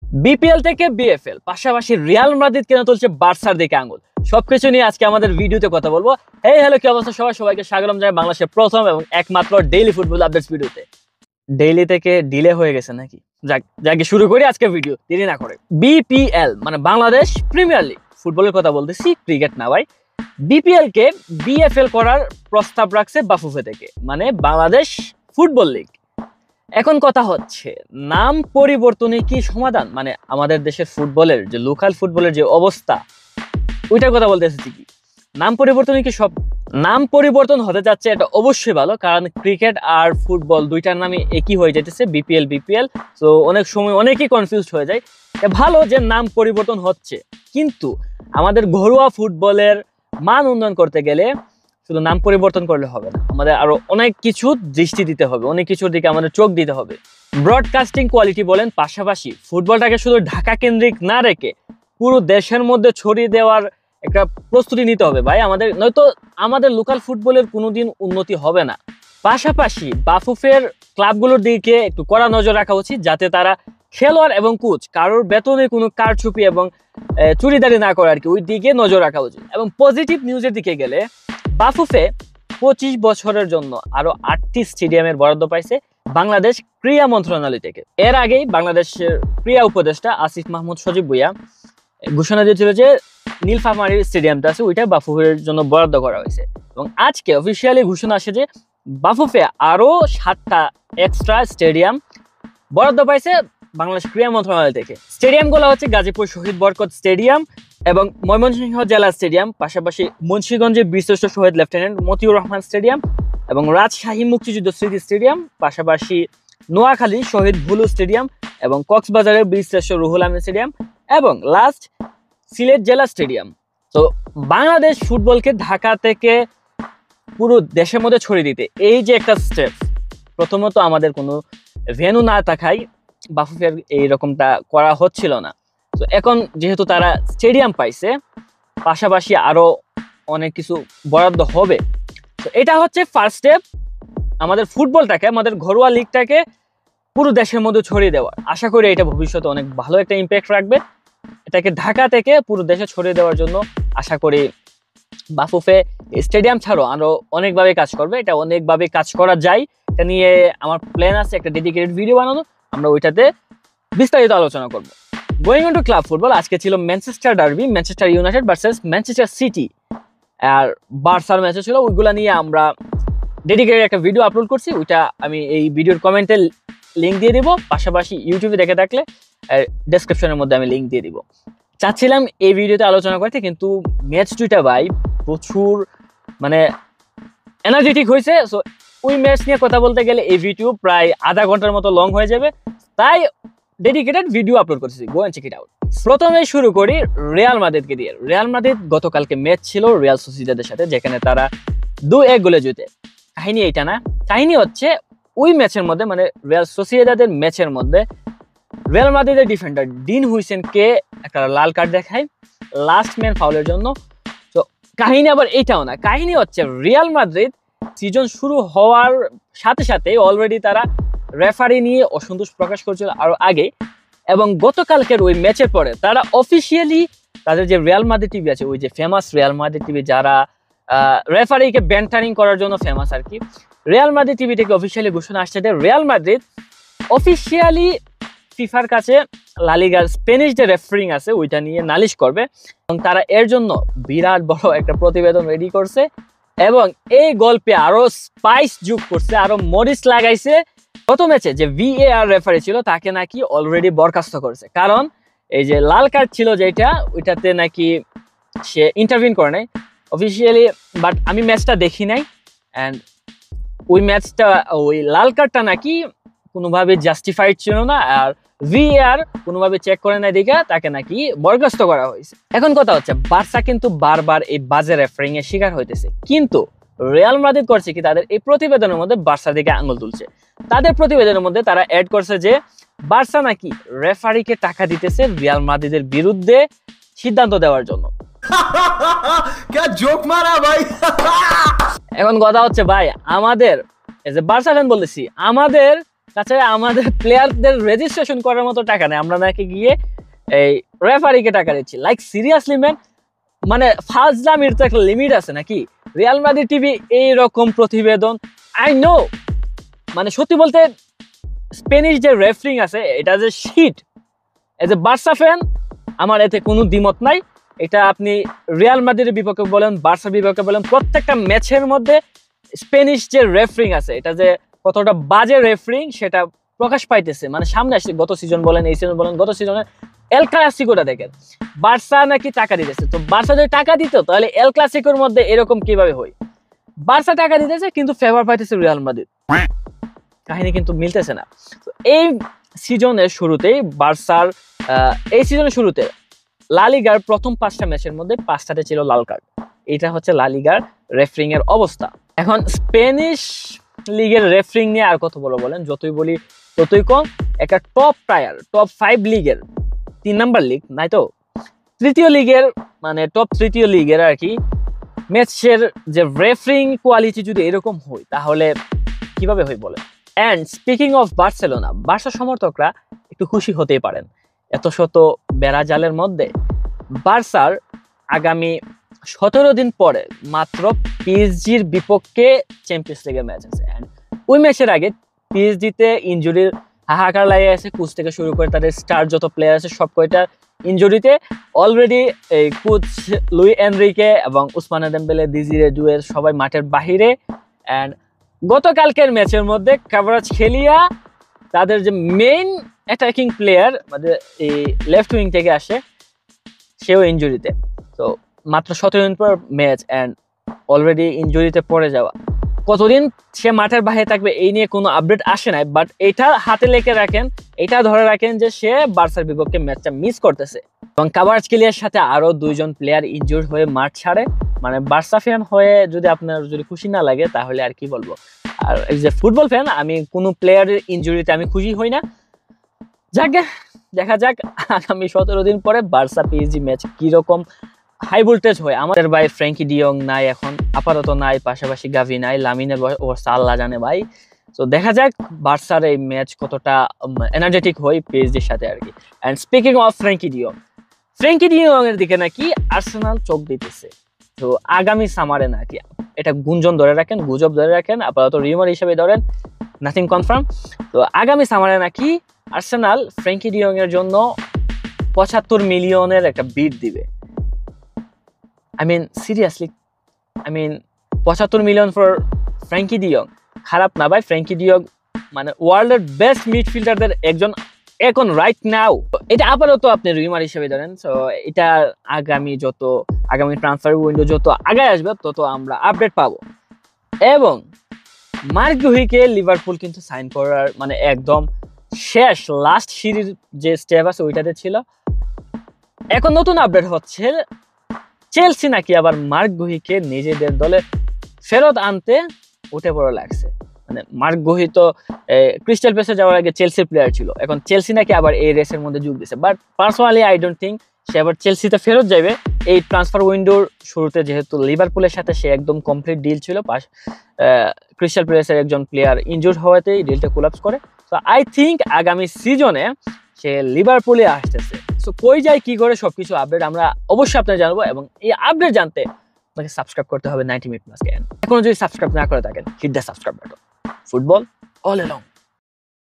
BPL থেকে BFL পাশাপাশি Real Madrid কেন তুলছে বার্সার দিকে আঙুল, সবকিছু নিয়ে আজকে আমাদের ভিডিওতে কথা বলবো। হ্যালো, কি অবস্থা সবাইকে স্বাগতম জানাই বাংলাদেশের প্রথম এবং একমাত্র ডেইলি ফুটবল আপডেটস ভিডিওতে। ডেইলি থেকে ডিলে হয়ে গেছে নাকি? যাকে শুরু করি আজকে ভিডিও, দেরি না করে। বিপিএল মানে বাংলাদেশ প্রিমিয়ার লিগ, ফুটবলের কথা বলতেছি, ক্রিকেট না ভাই। বিপিএল কে বিএফএল করার প্রস্তাব রাখছে বাফুফে থেকে, মানে বাংলাদেশ ফুটবল লিগ। এখন কথা হচ্ছে, নাম পরিবর্তনে কি সমাধান? মানে আমাদের দেশের ফুটবলের যে লোকাল ফুটবলের যে অবস্থা, ওইটার কথা বলতে এসেছি। কি নাম পরিবর্তনে কি সব? নাম পরিবর্তন হতে যাচ্ছে, এটা অবশ্যই ভালো, কারণ ক্রিকেট আর ফুটবল দুইটার নামে একই হয়ে যেতেছে, বিপিএল। তো অনেক সময় অনেকেই কনফিউজড হয়ে যায়। ভালো যে নাম পরিবর্তন হচ্ছে, কিন্তু আমাদের ঘরোয়া ফুটবলের মান উন্নয়ন করতে গেলে শুধু নাম পরিবর্তন করলে হবে না, আমাদের আরো অনেক কিছু দৃষ্টি দিতে হবে, অনেক কিছুর দিকে আমাদের চোখ দিতে হবে। ব্রডকাস্টিং কোয়ালিটি বলেন, পাশাপাশি ফুটবলটাকে শুধু ঢাকা কেন্দ্রিক না রেখে পুরো দেশের মধ্যে ছড়িয়ে দেওয়ার একটা প্রস্তুতি নিতে হবে ভাই আমাদের, নয়তো আমাদের লোকাল ফুটবলের কোনোদিন উন্নতি হবে না। পাশাপাশি বাফুফের ক্লাবগুলোর দিকে একটু কড়া নজর রাখা উচিত, যাতে তারা খেলোয়াড় এবং কোচ কারোর বেতনে কোনো কারচুপি এবং চুরিদারি না করে আর কি, ওই দিকে নজর রাখা উচিত। এবং পজিটিভ নিউজের দিকে গেলে, বাফুফে 25 বছরের জন্য আরো 8টি স্টেডিয়ামের বরাদ্দ পাইছে বাংলাদেশ ক্রীড়া মন্ত্রণালয় থেকে। এর আগেই বাংলাদেশের ক্রীড়া উপদেষ্টা আসিফ মাহমুদ সজীব ভুইয়া ঘোষণা দিয়েছিল যে নীলফামারীর স্টেডিয়ামটা আছে, ওইটা বাফুফের জন্য বরাদ্দ করা হয়েছে। এবং আজকে অফিসিয়ালি ঘোষণা আসে যে বাফুফে আরো 7টা এক্সট্রা স্টেডিয়াম বরাদ্দ পাইছে বাংলাদেশ ক্রীড়া মন্ত্রণালয় থেকে। স্টেডিয়ামগুলো হচ্ছে গাজীপুর শহীদ বরকত স্টেডিয়াম এবং ময়মনসিংহ জেলা স্টেডিয়াম, পাশাপাশি মুন্সিগঞ্জের বীরশ্রেষ্ঠ শহীদ লেফটেন্যান্ট মতিউর রহমান স্টেডিয়াম এবং রাজশাহী মুক্তিযুদ্ধ স্মৃতি স্টেডিয়াম, পাশাপাশি নোয়াখালী শহীদ ভুলু স্টেডিয়াম এবং কক্সবাজারের বীরশ্রেষ্ঠ রুহুল আমিন স্টেডিয়াম এবং লাস্ট সিলেট জেলা স্টেডিয়াম। তো বাংলাদেশ ফুটবলকে ঢাকা থেকে পুরো দেশের মধ্যে ছড়িয়ে দিতে এই যে একটা স্টেপ, প্রথমত আমাদের কোনো ভেন্যু না থাকায় বাফুফের এইরকমটা করা হচ্ছিল না। তো এখন যেহেতু তারা স্টেডিয়াম পাইছে, পাশাপাশি আরো অনেক কিছু বরাদ্দ হবে, তো এটা হচ্ছে ফার্স্ট স্টেপ আমাদের ফুটবলটাকে, আমাদের ঘরোয়া লিগটাকে পুরো দেশের মধ্যে ছড়িয়ে দেওয়ার। আশা করি এটা ভবিষ্যতে অনেক ভালো একটা ইম্প্যাক্ট রাখবে, এটাকে ঢাকা থেকে পুরো দেশে ছড়িয়ে দেওয়ার জন্য আশা করি বাফুফে স্টেডিয়াম ছাড়াও আরো অনেকভাবে কাজ করবে। এটা অনেকভাবে কাজ করা যায়, এটা নিয়ে আমার প্ল্যান আছে একটা ডেডিকেটেড ভিডিও বানানো, আমরা ওইটাতে বিস্তারিত আলোচনা করব। Going on to club football, আজকে ছিল Manchester derby, Manchester United versus Manchester City আর বার্সার ম্যাচও ছিল, ওইগুলা নিয়ে আমরা ডেডিকেটেড একটা ভিডিও আপলোড করছি, ওইটা আমি এই ভিডিওর কমেন্টে লিঙ্ক দিয়ে দিব, পাশাপাশি ইউটিউবে দেখে থাকলে ডেসক্রিপশনের মধ্যে আমি লিঙ্ক দিয়ে দিব। চাচ্ছিলাম এই ভিডিওতে আলোচনা করতে, কিন্তু ম্যাচ দুইটা ভাই প্রচুর মানে এনার্জেটিক হয়েছে। সো ওই ম্যাচ নিয়ে কথা বলতে গেলে এই ভিডিও প্রায় আধা ঘন্টার মতো লং হয়ে যাবে, তাই ডেডিকেটেড ভিডিও আপলোড করছি, go and check it out. প্রথমে শুরু করি রিয়াল মাদ্রিদকে দিয়ে। রিয়াল মাদ্রিদ গতকালকে ম্যাচ ছিল রিয়াল সোসিয়েদাদের সাথে, যেখানে তারা 2-1 গোলে জিতে। কাহিনী এইটা না, কাহিনী হচ্ছে ওই ম্যাচের মধ্যে, মানে রিয়াল সোসিয়েদাদের ম্যাচের মধ্যে রিয়াল মাদ্রিদের ডিফেন্ডার ডিন হুইসেনকে একটা লাল কার্ড দেখায় লাস্ট ম্যান ফাউলের জন্য। তো কাহিনী আবার এইটাও না, কাহিনী হচ্ছে রিয়াল মাদ্রিদ সিজন শুরু হওয়ার সাথে সাথে অলরেডি তারা রেফারি নিয়ে অসন্তোষ প্রকাশ করছিল আরো আগে, এবং গতকালকের ওই ম্যাচের পরে তারা অফিসিয়ালি তাদের যে রিয়াল মাদ্রিদ টিভি আছে, ওই যে ফেমাস রিয়াল মাদ্রিদ টিভি, যারা রেফারিকে ব্যান্টারিং করার জন্য ফেমাস আর কি, রিয়াল মাদ্রিদ টিভি থেকে অফিসিয়ালি ঘোষণা আসছে যে রিয়াল মাদ্রিদ অফিসিয়ালি ফিফার কাছে লা লিগার স্পেনিশ যে রেফারিং আছে ওইটা নিয়ে নালিশ করবে, এবং তারা এর জন্য বিরাট বড় একটা প্রতিবেদন রেডি করছে এবং এই গল্পে আরো স্পাইস যোগ করছে, আরো মরিচ লাগাইছে। গত ম্যাচে যে ভিএআর রেফারি ছিল তাকে নাকি অলরেডি বরখাস্ত করছে, কারণ এই যে লাল কার্ড ছিল যেটা, ওইটাতে নাকি সে ইন্টারভিউ করে নাই অফিসিয়ালি, বাট আমি ম্যাচটা দেখি নাই, অ্যান্ড ওই ম্যাচটা ওই লাল কার্ডটা নাকি কোনোভাবে জাস্টিফাইড ছিল না, আর ভিএআর কোনোভাবে চেক করে নাই দেখে তাকে নাকি বরখাস্ত করা হয়েছে। এখন কথা হচ্ছে, বার্সা কিন্তু বারবার এই বাজে রেফারিং এর শিকার হইতেছে, কিন্তু রিয়াল মাদ্রিদ করছে কি, তাদের এই প্রতিবেদনের মধ্যে বার্সার দিকে আঙুল তুলছে। তাদের প্রতিবেদনের মধ্যে তারা অ্যাড করছে যে বার্সা নাকি রেফারিকে টাকা দিতেছে রিয়াল মাদ্রিদের বিরুদ্ধে সিদ্ধান্ত দেওয়ার জন্য। এখন কথা হচ্ছে ভাই, আমাদের এই যে বার্সা ফ্যান বলতেছি, আমাদের তাছাড়া আমাদের প্লেয়ারদের রেজিস্ট্রেশন করার মতো টাকা নেই, আমরা নাকি গিয়ে এই রেফারিকে টাকা দিচ্ছি। লাইক সিরিয়াসলি ম্যান, মানে ফাজলামির তো একটা লিমিট আছে নাকি? রিয়াল মাদ্রিদ টিভি এইরকম প্রতিবেদন, আই নো, মানে সত্যি বলতে স্পেনিশ যে রেফারিং আছে এটা যে shit. As a Barca fan আমার এতে কোনো দ্বিমত নাই। এটা আপনি রিয়াল মাদ্রিদের বিপক্ষে বলেন, বার্সার বিপক্ষে বলেন, প্রত্যেকটা ম্যাচের মধ্যে স্পেনিশ যে রেফারিং আছে এটা যে কতটা বাজে রেফারিং সেটা প্রকাশ পাইতেছে, মানে সামনে আসছে। গত সিজন বলেন, এই সিজন বলেন, গত সিজনে এল ক্লাসিকোটা দেখেন, বার্সা নাকি টাকা দিতেছে। তো বার্সা যদি টাকা দিত তাহলে এল ক্লাসিকোর মধ্যে এরকম কিভাবে হয়? বার্সা টাকা দিতেছে কিন্তু ফেভার পাইতেছে রিয়াল মাদ্রিদ, কাহিনী কিন্তু মিলতেছে না। তো এই সিজনের শুরুতেই বার্সার এই সিজনের শুরুতে লা লিগার প্রথম 5টা ম্যাচের মধ্যে 5টাতে ছিল লাল কার্ড। এটা হচ্ছে লা লিগার রেফারিং এর অবস্থা। এখন স্পেনিশ লিগের রেফারিং নিয়ে আর কত বড় বলেন, যতই বলি ততই কম। একটা টপ টায়ার, টপ 5 লিগের 3 নাম্বার লিগ নাই তো, তৃতীয় লিগের মানে টপ তৃতীয় লিগের আর কি ম্যাচের যে রেফারিং কোয়ালিটি যদি এরকম হয় তাহলে কিভাবে হয় বলেন? And speaking of Barcelona, Barca সমর্থকরা একটু খুশি হতেই পারেন। এত শত বেড়া জালের মধ্যে বার্সার আগামী 17 দিন পরে মাত্র পিএসজির বিপক্ষে চ্যাম্পিয়ন্স লিগের ম্যাচ আছে। অ্যান্ড ওই ম্যাচের আগে পিএসজিতে ইনজুরির হাহাকার লাগিয়ে আছে। কোচ থেকে শুরু করে তাদের স্টার যত প্লেয়ার আছে সব কয়টা ইনজুরিতে। অলরেডি এই কোচ লুই এনরিকে এবং উসমানে দেমবেলে, দিজিরে ডুয়ের সবাই মাঠের বাহিরে। অ্যান্ড গতকালকের ম্যাচের মধ্যে কাভারাজখেলিয়া, তাদের যে মেইন অ্যাটাকিং প্লেয়ার মানে এই লেফট উইং থেকে আসে, সেও ইনজুরিতে। তো মাত্র 17 দিন পর ম্যাচ অ্যান্ড অলরেডি ইনজুরিতে পড়ে যাওয়া। কতদিন সে মাঠের বাইরে থাকবে এই নিয়ে কোনো আপডেট আসে নাই, বাট এটা হাতে লেখে রাখেন, এটা ধরে রাখেন যে সে বার্সার বিপক্ষে ম্যাচটা মিস করতেছে। এবং কাভারাজখেলিয়ার সাথে আরো 2 জন প্লেয়ার ইনজুর হয়ে মাঠ ছাড়ে। মানে বার্সা ফ্যান হয়ে যদি আপনার যদি খুশি না লাগে তাহলে আর কি বলবো। আর এই যে ফুটবল ফ্যান, আমি কোনো প্লেয়ারের ইনজুরিতে আমি খুশি হই না। যাক, দেখা যাক আগামী 17 দিন পরে বার্সা পিএসজি ম্যাচ কিরকম হাই ভোল্টেজ হয়। আমাদের ভাই ফ্র্যাঙ্কি ডিয়ং নাই, এখন আপাতত নাই, পাশাপাশি গাভি নাই, লামিনের অবস্থা আল্লাহ জানে ভাই। তো দেখা যাক বার্সার এই ম্যাচ কতটা এনার্জেটিক হয় পিএসজির সাথে আর কি। And speaking of Frenkie de Jong এর দিকে নাকি আর্সেনাল চোখ দিতেছে। তো আগামী সামারে নাকি, এটা গুঞ্জন ধরে রাখেন, গুজব ধরে রাখেন, আপাতত রিউমার হিসেবে ধরেন, নাথিং কনফার্ম। তো আগামী সামারে নাকি আর্সেনাল ফ্র্যাঙ্কি ডিয়ং এর জন্য 75 মিলিয়নের একটা বিড দিবে। I mean, seriously, 75 million for Frenkie de Jong খারাপ না ভাই। ফ্র্যাঙ্কি ডিয়ং মানে ওয়ার্ল্ডের বেস্ট মিডফিল্ডারদের একজন এখন রাইট নাও। এটা আপাতত আপনি রিউমার হিসেবে ধরেন। সো এটা আগামী ট্রান্সফার উইন্ডো যত আগায় আসবে তত আমরা আপডেট পাবো। এবং মার্ক গুহিকে লিভারপুল কিন্তু সাইন করার মানে একদম শেষ লাস্ট সিরিজ যে স্টেপ আছে ওইটাতে ছিল। এখন নতুন আপডেট হচ্ছে চেলসি নাকি আবার মার্ক গুহিকে নিজেদের দলে ফেরত আনতে উঠে পড়ে লাগছে। মানে মার্ক গুহি তো ক্রিস্টাল প্যালেসে যাওয়ার আগে চেলসির প্লেয়ার ছিল, এখন চেলসি নাকি আবার এই রেসের মধ্যে যোগ দিচ্ছে। But personally I don't think সে আবার চেলসিতে ফেরত যাবে এই ট্রান্সফার উইন্ডোর শুরুতে, যেহেতু লিভারপুলের সাথে সে একদম কমপ্লিট ডিল ছিল। ক্রিস্টাল প্যালেসের একজন প্লেয়ার ইনজুর্ড হওয়াতেই ডিলটা কোলাপস করে। তো আই থিঙ্ক আগামী সিজনে সে লিভারপুলে আসতেছে। সো কই যায় কি করে সবকিছু আপডেট আমরা অবশ্যই আপনারা জানাবো। এবং এই আপডেট জানতে আপনাকে সাবস্ক্রাইব করতে হবে 90 মিনিট প্লাসকে। এখনো যদি সাবস্ক্রাইব না করে থাকেন, hit the subscribe button. Football all along.